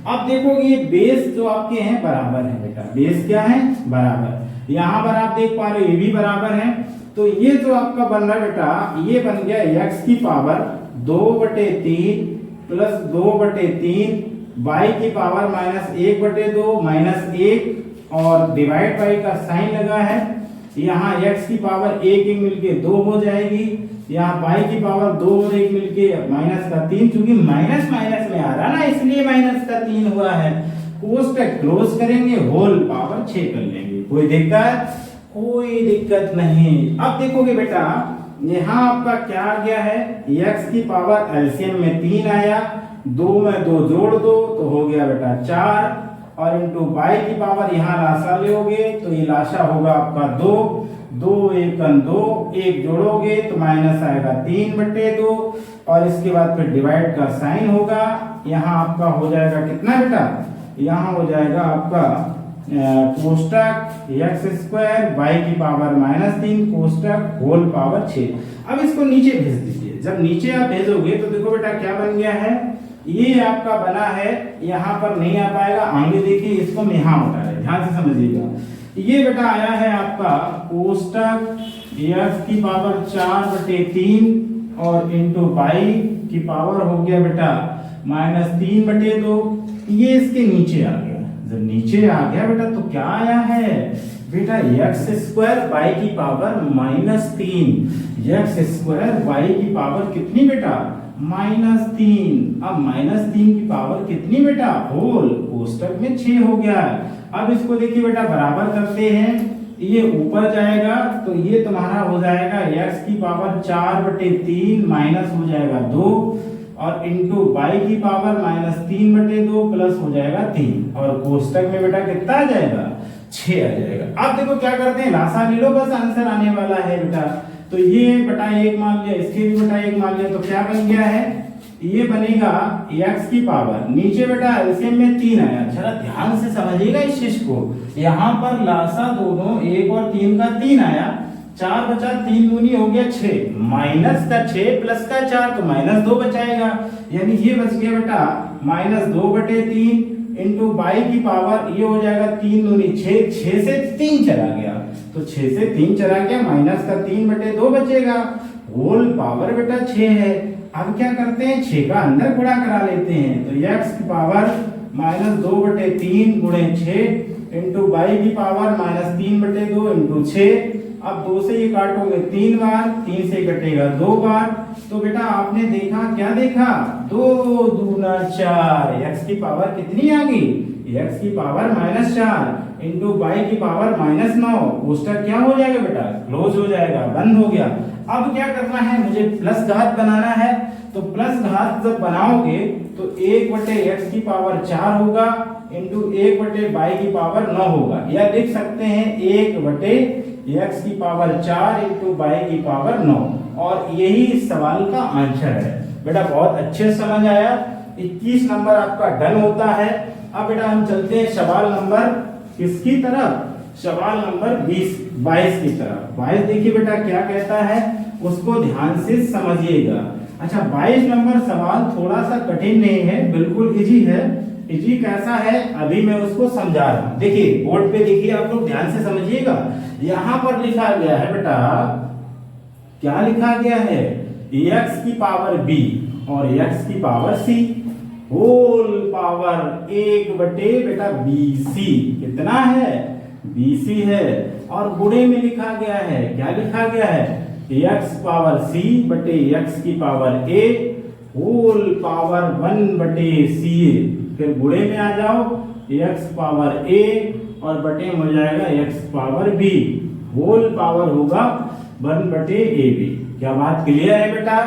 अब देखोगे ये बेस जो आपके हैं बराबर है बेटा, बेस क्या है, बराबर। यहाँ पर आप देख पा रहे हो ये भी बराबर है। तो ये जो आपका बन रहा है बेटा, ये बन गया x की पावर 2/3 प्लस 2/3 y की पावर -1/2 -1 और डिवाइड बाई का साइन लगा है। यहाँ x की पावर 1 मिलके 2 हो जाएगी, यहाँ y की पावर 2 और 1 मिलके -3। चूंकि माइनस माइनस में आ रहा ना इसलिए -3 हुआ है। कोष्टक क्लोज करेंगे, होल पावर 6 कर लेंगे। कोई दिक्कत नहीं। अब देखोगे बेटा यहाँ आपका क्या आ गया है, x की पावर एलसीएम में 3 आया, 2 में 2 जोड़ दो तो हो गया बेटा 4 और इंटू y की पावर यहाँ लाशा लोगे तो ये लाशा होगा आपका 2, 2 1 2, 1 जोड़ोगे तो माइनस आएगा 3/2 और इसके बाद फिर डिवाइड का साइन होगा। यहाँ आपका हो जाएगा कितना बेटा, यहाँ हो जाएगा आपका कोष्टक x² y की पावर -3 कोष्टक होल पावर 6। अब इसको नीचे भेज दीजिए। जब नीचे आप भेजोगे तो देखो बेटा क्या बन गया है, ये आपका बना है, यहाँ पर नहीं आ पाएगा, आगे देखिए इसको हम यहाँ उठा रहे, ध्यान से समझिएगा। ये बेटा आया है आपका कोष्टक x की पावर 4/3 और इंटू y की पावर हो गया बेटा -3/2। ये इसके नीचे आ गया। जब नीचे आ गया बेटा तो क्या आया है, बेटा एक्स स्क्वायर वाई की पावर -3, एक्स स्क्वायर वाई की पावर कितनी बेटा -3। अब -3 की पावर कितनी बेटा होल, कोष्टक में 6 हो गया है। अब इसको देखिए बेटा बराबर करते हैं, ये ऊपर जाएगा तो ये तुम्हारा हो जाएगा x की पावर 4/3 माइनस हो जाएगा 2 और इंटू y की पावर -3/2 प्लस हो जाएगा 3 और कोष्टक में बेटा कितना आ जाएगा 6 आ जाएगा। अब देखो क्या करते हैं, लासा ले लो, बस आंसर आने वाला है बेटा। तो ये बटा 1 मान लिया, इसके भी बटा 1 मान लिया, तो क्या बन गया है, ये बनेगा x की पावर, नीचे बेटा एलसीएम में 3 आया। जरा ध्यान से समझिएगा इस चीज को, यहाँ पर लासा दोनों 1 और 3 का 3 आया, 4 बचा, 3 दूनी हो गया 6, माइनस का 6 प्लस का 4 तो -2 बचाएगा, यानी ये बच गया बेटा -2/3 इंटू बाई की पावर, ये हो जाएगा 3 दूनी 6, 6 से 3 चला गया तो 6 से 3 चला गया, माइनस का 3/2 बचेगा, होल पावर बेटा 6 है। अब क्या करते हैं, 6 का अंदर गुणा करा लेते हैं, तो x की पावर -2/3 गुणे 6 इंटू बाई की पावर -3/2 इंटू 6। अब 2 से ये काटोगे 3 बार, 3 से कटेगा 2 बार, तो बेटा आपने देखा, क्या देखा, 2 दूना 4, x की पावर कितनी आ गई, x की पावर -4 इंटू बाई की पावर -9, कोष्टक क्या हो जाएगा बेटा, क्लोज हो जाएगा, बंद हो गया। अब क्या करना है, मुझे प्लस घात बनाना है, तो प्लस घात जब बनाओगे तो 1/x की पावर 4 होगा इंटू 1/बाई की पावर 9 होगा, या लिख सकते हैं 1/x की पावर 4 इंटू बाई की पावर 9, और यही इस सवाल का आंसर है बेटा। बहुत अच्छे समझ आया, 21 नंबर आपका डन होता है। अब बेटा हम चलते हैं सवाल नंबर किसकी तरफ, सवाल नंबर 22 की तरफ। 22 देखिए बेटा क्या कहता है, उसको ध्यान से समझिएगा। अच्छा 22 नंबर सवाल थोड़ा सा कठिन नहीं है, बिल्कुल इजी है। इजी कैसा है अभी मैं उसको समझा रहा हूं। देखिए बोर्ड पे देखिए, आप लोग ध्यान से समझिएगा। यहां पर लिखा गया है बेटा, क्या लिखा गया है, x की पावर b और x की पावर c होल पावर 1/, बेटा bc कितना है, bc है, और गुणे में लिखा गया है, क्या लिखा गया है, x पावर c बटे x की power a whole power 1/ca, फिर गुणे में आ जाओ, x पावर a और बटे में हो जाएगा x power b, whole power होगा 1/ab। क्या बात क्लियर है बेटा?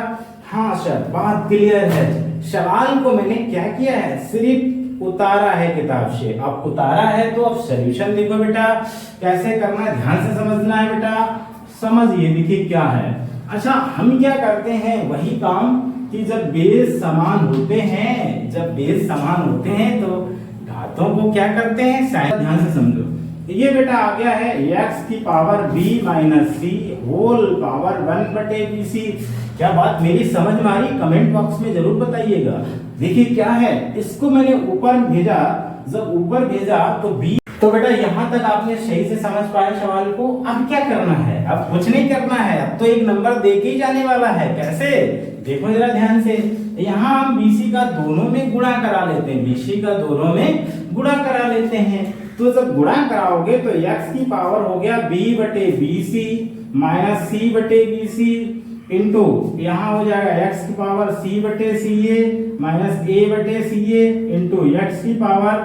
हाँ सर बात क्लियर है। सवाल को मैंने क्या किया है, सिर्फ उतारा है किताब से। अब उतारा है तो अब सॉल्यूशन देखो बेटा कैसे करना है, ध्यान से समझना है बेटा। समझिए देखिए क्या है। अच्छा हम क्या करते हैं, वही काम कि जब बेस समान होते हैं, जब बेस समान होते हैं तो घातों को क्या करते हैं, शायद ध्यान से समझो। ये बेटा आ गया है x की पावर b माइनस सी होल पावर 1/bc। क्या बात मेरी समझ में आ रही, कमेंट बॉक्स में जरूर बताइएगा। देखिए क्या है, इसको मैंने ऊपर भेजा, जब ऊपर भेजा तो b, तो बेटा यहाँ तक आपने सही से समझ पाए सवाल को। अब क्या करना है, अब कुछ नहीं करना है, अब तो एक नंबर दे के ही जाने वाला है। कैसे, देखो जरा ध्यान से। यहाँ हम BC का दोनों में गुणा करा लेते हैं, BC का दोनों में गुणा करा लेते हैं। तो जब गुणा कराओगे तो x की पावर हो गया b/bc माइनस c/bc इंटू यहाँ हो जाएगा x की power c/ca minus a/ca into x की पावर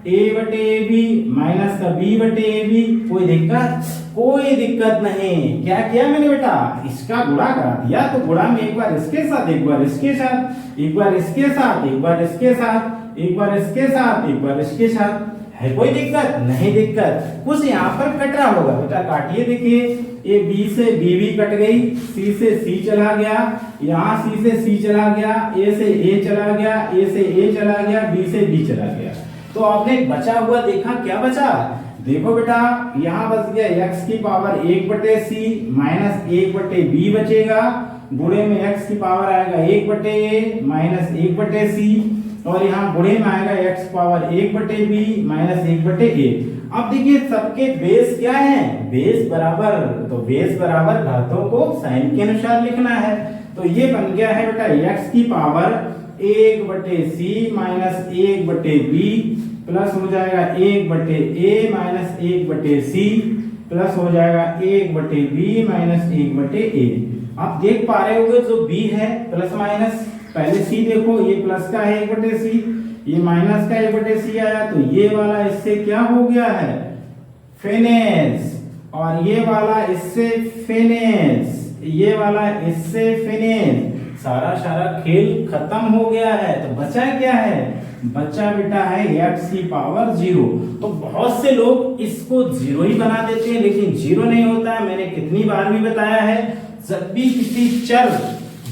a/ab माइनस का b/ab। कोई दिक्कत? कोई दिक्कत नहीं। क्या किया मैंने बेटा, इसका गुणा करा दिया, तो गुणा में एक बार इसके साथ, एक बार इसके साथ, एक बार इसके साथ, एक बार इसके साथ, एक बार इसके साथ, एक बार इसके साथ। है कोई दिक्कत? नहीं दिक्कत। कुछ यहाँ पर कट रहा होगा बेटा, काटिए। देखिए ये B से B कट गई, C से C चला गया, यहाँ C से C चला गया, A से A चला गया, A से A चला गया, B से B चला गया। तो आपने बचा हुआ देखा, क्या बचा, देखो बेटा यहाँ बच गया x की पावर 1/c माइनस 1/b बचेगा, गुणे में x की पावर आएगा 1/a माइनस 1/c, और यहाँ गुणे में आएगा x power 1/b minus 1/a। अब देखिए सबके बेस क्या है, बेस बराबर, तो बेस बराबर घातों को साइन के अनुसार लिखना है। तो ये बन गया है बेटा x की power 1/c minus 1/b plus हो जाएगा 1/a माइनस 1/c प्लस हो जाएगा 1/b माइनस 1/a। आप देख पा रहे होगे जो b है प्लस माइनस, पहले c देखो, ये प्लस का है 1/c, ये माइनस का 1/c आया, तो ये वाला इससे क्या हो गया है, फिनिश, और ये वाला इससे फिनिश, ये वाला इससे फिनिश, सारा खेल खत्म हो गया है। तो बचा क्या है, बचा बेटा है x की पावर 0। तो बहुत से लोग इसको 0 ही बना देते हैं, लेकिन 0 नहीं होता है। मैंने कितनी बार भी बताया है, जब भी किसी चर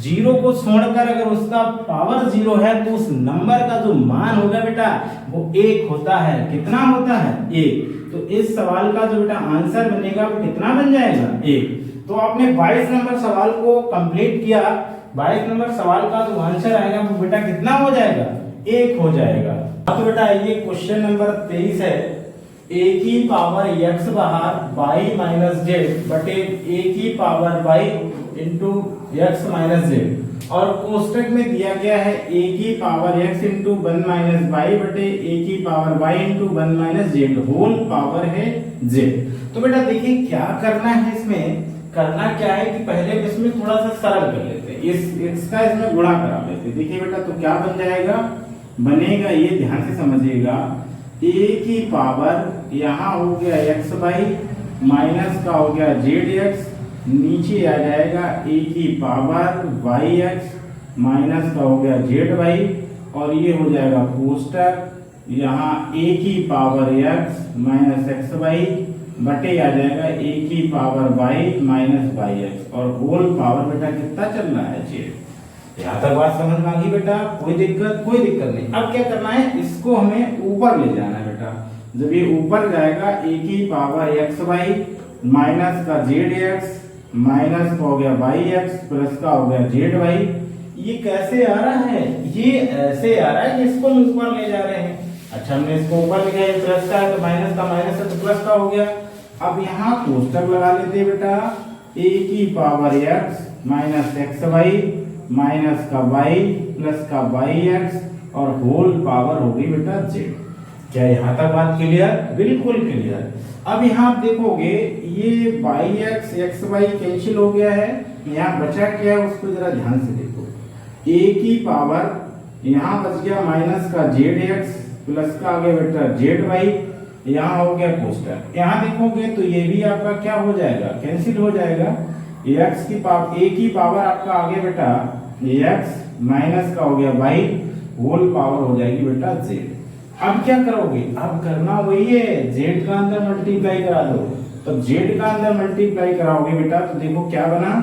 0 को छोड़कर अगर उसका पावर 0 है तो उस नंबर का जो मान होगा बेटा वो 1 होता है। कितना होता है, 1। तो इस सवाल का जो बेटा आंसर बनेगा वो कितना बन जाएगा, 1। तो आपने 22 नंबर सवाल को कंप्लीट किया। 22 नंबर सवाल का जो आंसर आएगा वो बेटा कितना हो जाएगा, 1 हो जाएगा। अब तो बेटा ये क्वेश्चन नंबर 23 है, a की पावर x बाहर y माइनस जेड बटे a की power y into x minus z, और कोष्टक में दिया गया है a की power x into 1 minus y बटे a की power y into 1 minus z whole power है z। तो बेटा देखिए क्या करना है, इसमें करना क्या है कि पहले इसमें थोड़ा सा सरल कर लेते हैं, इसका इसमें गुणा करा लेते हैं। देखिए बेटा तो क्या बन जाएगा, बनेगा, ये ध्यान से समझिएगा, a की पावर यहाँ हो गया x बाई माइनस का हो गया zx, नीचे आ जाएगा a की पावर yx माइनस का हो गया z बाई, और ये हो जाएगा कोष्टक, यहाँ a की power x minus x by बटे आ जाएगा a की पावर y माइनस yx, और होल पावर बेटा कितना चल रहा है, z। यहाँ तक बात समझ में आ गई बेटा, कोई दिक्कत नहीं। अब क्या करना है, इसको हमें ऊपर ले जाना है बेटा। जब ये ऊपर जाएगा a की पावर x बाई माइनस का zx माइनस का हो गया yx प्लस का हो गया z बाई, ये कैसे आ रहा है, ये ऐसे आ रहा है, इसको हम ऊपर ले जा रहे हैं। अच्छा हमने इसको ऊपर ले गया, प्लस का है तो माइनस का माइनस है तो प्लस का हो गया। अब यहाँ कोष्टक लगा लेते हैं बेटा, a की power x minus x by minus का y प्लस का yx और होल पावर होगी बेटा z। क्या यहाँ तक बात क्लियर, बिल्कुल क्लियर। अब यहाँ आप देखोगे ये yx xy कैंसिल हो गया है, यहाँ बचा क्या है उसको जरा ध्यान से देखो, a की पावर यहाँ बच गया माइनस का zx प्लस का आ गया बेटा zy, यहाँ हो गया कोष्टक। यहाँ देखोगे तो ये भी आपका क्या हो जाएगा, कैंसिल हो जाएगा। x की पावर a की पावर आपका आ गया बेटा x माइनस का हो गया y होल पावर हो जाएगी बेटा z। अब क्या करोगे, अब करना वही है, z का अंदर मल्टीप्लाई करा दो। तो z का अंदर मल्टीप्लाई कराओगे बेटा तो देखो क्या बना,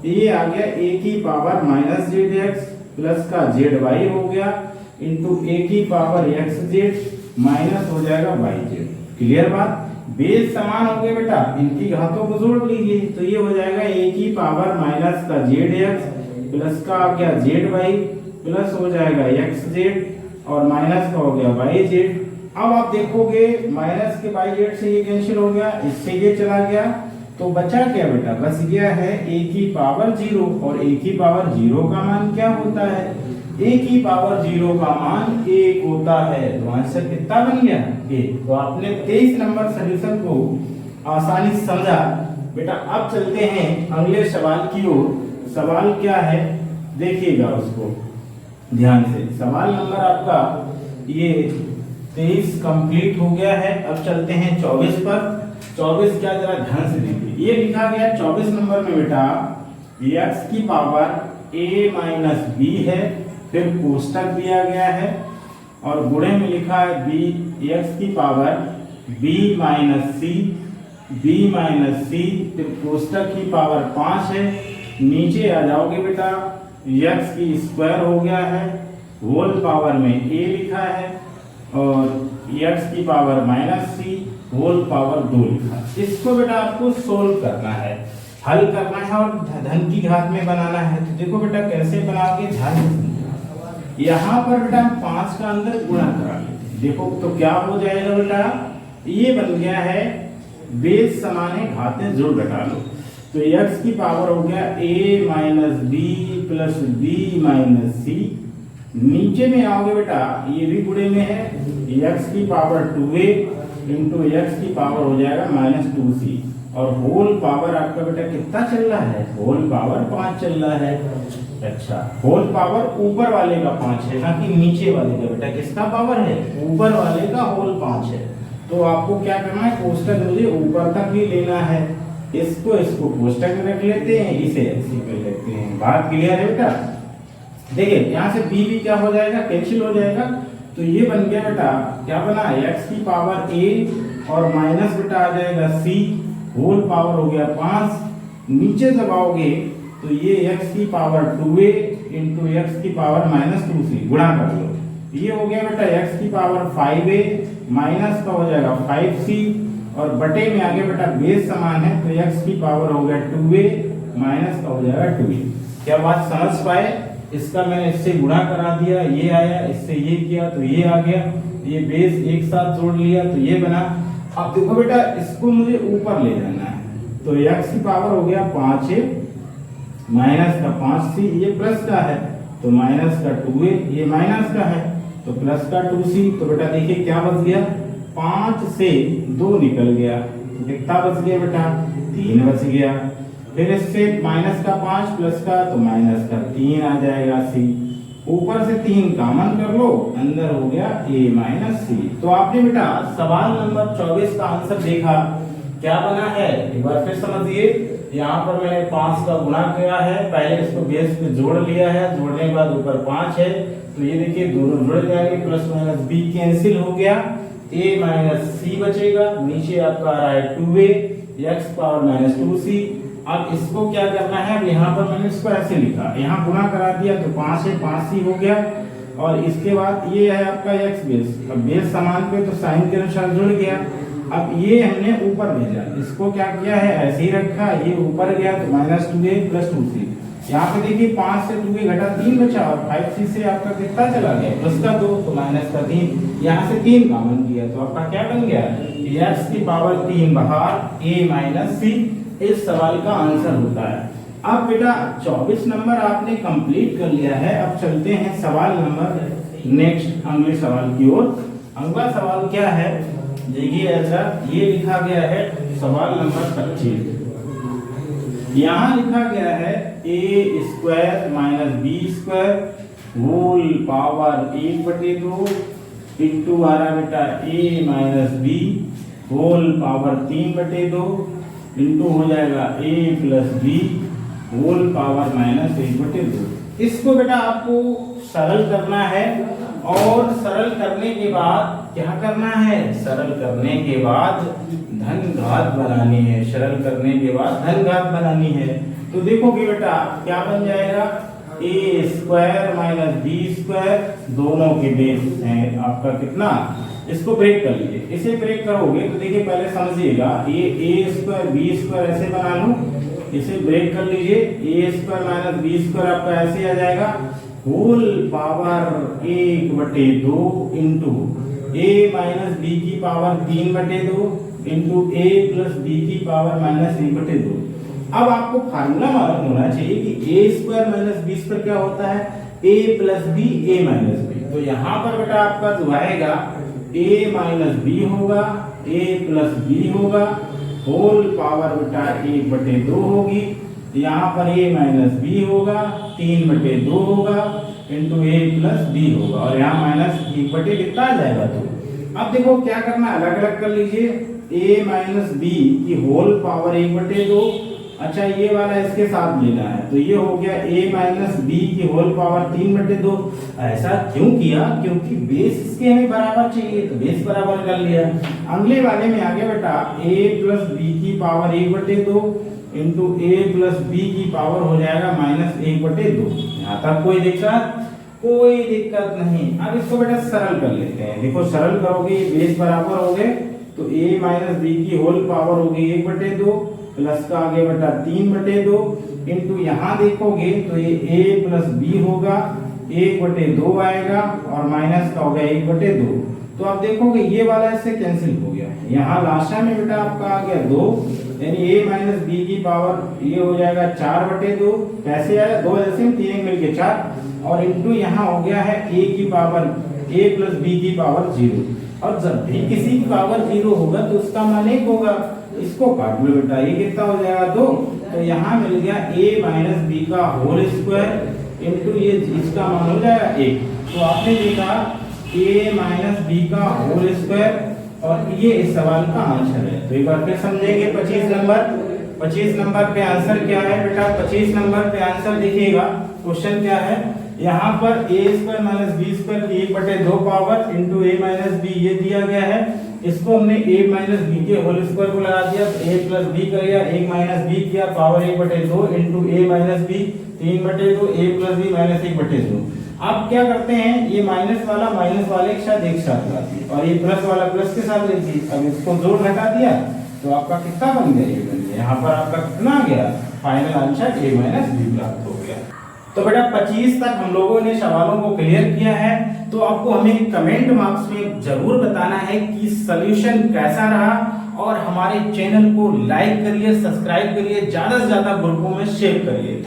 ये आ गया a की पावर माइनस zx प्लस का zy हो गया इंटू a की पावर xz माइनस हो जाएगा yz। क्लियर बात, बेस समान हो गए बेटा, इनकी घातों को जोड़ लीजिए तो ये हो जाएगा a की पावर माइनस का zx प्लस का आ गया zy प्लस हो जाएगा xz और माइनस का हो गया yz। अब आप देखोगे माइनस के yz से ये कैंसिल हो गया, इससे ये चला गया, तो बचा क्या बेटा, बच गया है a की पावर 0, और a की पावर 0 का मान क्या होता है, a की पावर 0 का मान 1 होता है। तो आंसर कितना बन गया, 1। तो आपने 23 नंबर सॉल्यूशन को आसानी से समझा बेटा। अब चलते हैं अगले सवाल की ओर। सवाल क्या है देखिएगा उसको ध्यान से। सवाल नंबर आपका ये 23 कंप्लीट हो गया है। अब चलते हैं 24 पर। 24 क्या, जरा ध्यान से देखिए। ये लिखा गया 24 नंबर में बेटा x की पावर a माइनस b है, फिर कोष्टक दिया गया है और गुणे में लिखा है b x की पावर b माइनस c, फिर कोष्टक की पावर 5 है। नीचे आ जाओगे बेटा, x की स्क्वायर हो गया है, होल पावर में a लिखा है और x की power minus c whole power 2 लिखा। इसको बेटा आपको सोल्व करना है, हल करना है और धन की घात में बनाना है। तो देखो बेटा कैसे बनाओगे, ध्यान से। यहाँ पर बेटा 5 का अंदर गुणा करा लेते। देखो तो क्या हो जाएगा बेटा, ये बन गया है बेस समान है, घातें जोड़ घटा लो। तो x की पावर हो गया a minus B plus B minus C. नीचे में आओगे बेटा, ये भी गुणे में है, x की पावर 2a इंटू एक्स की पावर हो जाएगा माइनस 2c। और होल पावर आपका बेटा कितना चल रहा है, होल पावर 5 चल रहा है। अच्छा, होल पावर ऊपर वाले का 5 है ना कि नीचे वाले का, बेटा किसका पावर है, ऊपर वाले का होल 5 है। तो आपको क्या करना है, कोष्टक मुझे ऊपर तक ही लेना है, इसको कोष्टक में रख लेते हैं, इसे ऐसे कर लेते हैं। बात क्लियर है बेटा। देखिए यहाँ से b भी क्या हो जाएगा, कैंसिल हो जाएगा, तो ये बन गया बेटा, क्या बना, x की पावर a और माइनस बेटा आ जाएगा c, होल पावर हो गया 5, नीचे दबाओगे तो ये x की पावर 2a इंटू x की पावर माइनस 2c, गुणा कर लो, ये हो गया बेटा x की पावर 5a माइनस का हो जाएगा 5c, और बटे में आगे बेटा बेस समान है तो x की पावर हो गया 2a माइनस का हो जाएगा 2a। क्या बात समझ पाए, इसका मैंने इससे गुणा करा दिया, ये आया, इससे ये किया तो ये आ गया, ये बेस एक साथ जोड़ लिया तो ये बना। अब देखो बेटा इसको मुझे ऊपर ले जाना है, तो x की पावर हो गया 5a माइनस का 5c, ये प्लस का है तो माइनस का 2a, ये माइनस का है तो प्लस का 2c। तो बेटा देखिए क्या बच गया, 5 से 2 निकल गया, तो कितना बच गया बेटा, 3 बच गया। फिर इससे माइनस का 5 प्लस का तो माइनस का 3 आ जाएगा c, ऊपर से 3 कॉमन कर लो, अंदर हो गया a माइनस c। तो आपने बेटा सवाल नंबर 24 का आंसर देखा, क्या बना है एक बार फिर समझिए। यहाँ पर मैंने 5 का गुणा किया है, पहले इसको बेस पे जोड़ लिया है, जोड़ने के बाद ऊपर 5 है तो ये देखिए दोनों जुड़ जाएंगे, प्लस माइनस b कैंसिल हो गया, a माइनस c बचेगा, नीचे आपका आ रहा है 2a x power minus 2c। अब इसको क्या करना है, अब यहाँ पर मैंने इसको ऐसे लिखा, यहाँ गुणा करा दिया तो 5 है 5c हो गया, और इसके बाद ये है आपका x बेस, अब बेस समान पे तो साइन के अनुसार जुड़ गया। अब ये हमने ऊपर भेजा, इसको क्या किया है ऐसे ही रखा, ये ऊपर गया तो माइनस 2a प्लस 2c। यहाँ पे देखिए 5 से 2a घटा 3 बचा, और 5c से आपका कितना चला गया, प्लस का 2 तो माइनस का 3, यहाँ से 3 कॉमन किया तो आपका क्या बन गया, x की पावर 3 बाहर, a माइनस c, इस सवाल का आंसर होता है। अब बेटा 24 नंबर आपने कंप्लीट कर लिया है, अब चलते हैं सवाल नंबर नेक्स्ट अगले सवाल की ओर। अगला सवाल क्या है, देखिए ऐसा ये लिखा गया है सवाल नंबर 25। यहाँ लिखा गया है a square minus B square whole power 1/2 into आ रहा बेटा a minus B whole power 3/2 into हो जाएगा a plus B whole power minus 1/2। इसको बेटा आपको सरल करना है, और सरल करने के बाद क्या करना है, सरल करने के बाद धन घात बनानी है, सरल करने के बाद धन घात बनानी है। तो देखोगे बेटा क्या बन जाएगा, a square minus B square, दोनों के बेस हैं आपका कितना, इसको ब्रेक कर लीजिए। इसे ब्रेक करोगे तो देखिए पहले समझिएगा, ये a स्क्वायर बी स्क्वायर ऐसे बना लूं, इसे ब्रेक कर लीजिए, a square minus B square आपका ऐसे आ जाएगा, whole power 1/2 into a minus B की power 3/2 into a plus B की पावर माइनस 1/2। अब आपको फार्मूला मालूम होना चाहिए कि a square minus B square क्या होता है, a plus B a minus B. तो यहाँ पर बेटा आपका जो आएगा a माइनस बी होगा, a प्लस बी होगा, होल पावर बेटा 1/2 होगी, यहाँ पर a माइनस बी होगा, 3/2 होगा इंटू a प्लस बी होगा, और यहाँ माइनस 1/2 कितना आ जाएगा। तो अब देखो क्या करना है, अलग अलग कर लीजिए, a माइनस बी की होल पावर 1/2, अच्छा ये वाला इसके साथ लेना है, तो ये हो गया a माइनस बी की होल पावर 3/2। ऐसा क्यों किया, क्योंकि बेस इसके हमें बराबर चाहिए, तो बेस बराबर कर लिया। अगले वाले में आगे बेटा a प्लस बी की power 1/2 into a plus B की पावर हो जाएगा माइनस 1/2। यहाँ तक कोई दिक्कत नहीं। अब इसको बेटा सरल कर लेते हैं, देखो सरल करोगे बेस बराबर हो गए, तो a माइनस बी की होल पावर होगी 1/2 प्लस का आगे बेटा 3/2 इंटू यहाँ देखोगे तो ये a प्लस बी होगा, 1/2 आएगा, और माइनस का हो गया 1/2। तो आप देखोगे ये वाला इससे कैंसिल हो गया, यहाँ लाशा में बेटा आपका आ गया 2, यानी a माइनस बी की पावर ये हो जाएगा 4/2, कैसे आया 2 ऐसे 3 मिलके 4, और इंटू यहाँ हो गया है a की पावर a प्लस बी की पावर 0। और जब भी किसी की पावर 0 होगा तो उसका मान 1 होगा, इसको काट लो बेटा, ये कितना हो जाएगा 2। तो यहाँ मिल गया a माइनस बी का होल स्क्वायर इंटू ये इसका मान हो जाएगा 1। तो आपने देखा a माइनस बी का होल स्क्वायर और ये इस सवाल का आंसर है। तो एक बार फिर समझेंगे 25 नंबर पे आंसर क्या है बेटा। 25 नंबर पे आंसर देखिएगा, क्वेश्चन क्या है, यहाँ पर a square minus B square की 1/2 power into a minus b ये दिया गया है। इसको हमने a माइनस बी के होल स्क्वायर को लगा दिया तो a प्लस बी कर दिया, 1 माइनस बी किया power 1/2 into a minus b 3/2 a plus B minus 1/2। आप क्या करते हैं, ये माइनस वाले के साथ एक साथ लाती है और ये प्लस वाला प्लस के साथ लेती है। अब इसको जोड़ घटा दिया तो आपका कितना बन गया, ये बन गया। यहाँ पर आपका कितना आ गया, final answer a minus b प्राप्त हो गया। तो बेटा 25 तक हम लोगों ने सवालों को क्लियर किया है। तो आपको हमें कमेंट बॉक्स में जरूर बताना है कि सॉल्यूशन कैसा रहा और हमारे चैनल को लाइक करिए, सब्सक्राइब करिए, ज्यादा से ज्यादा ग्रुपों में शेयर करिए।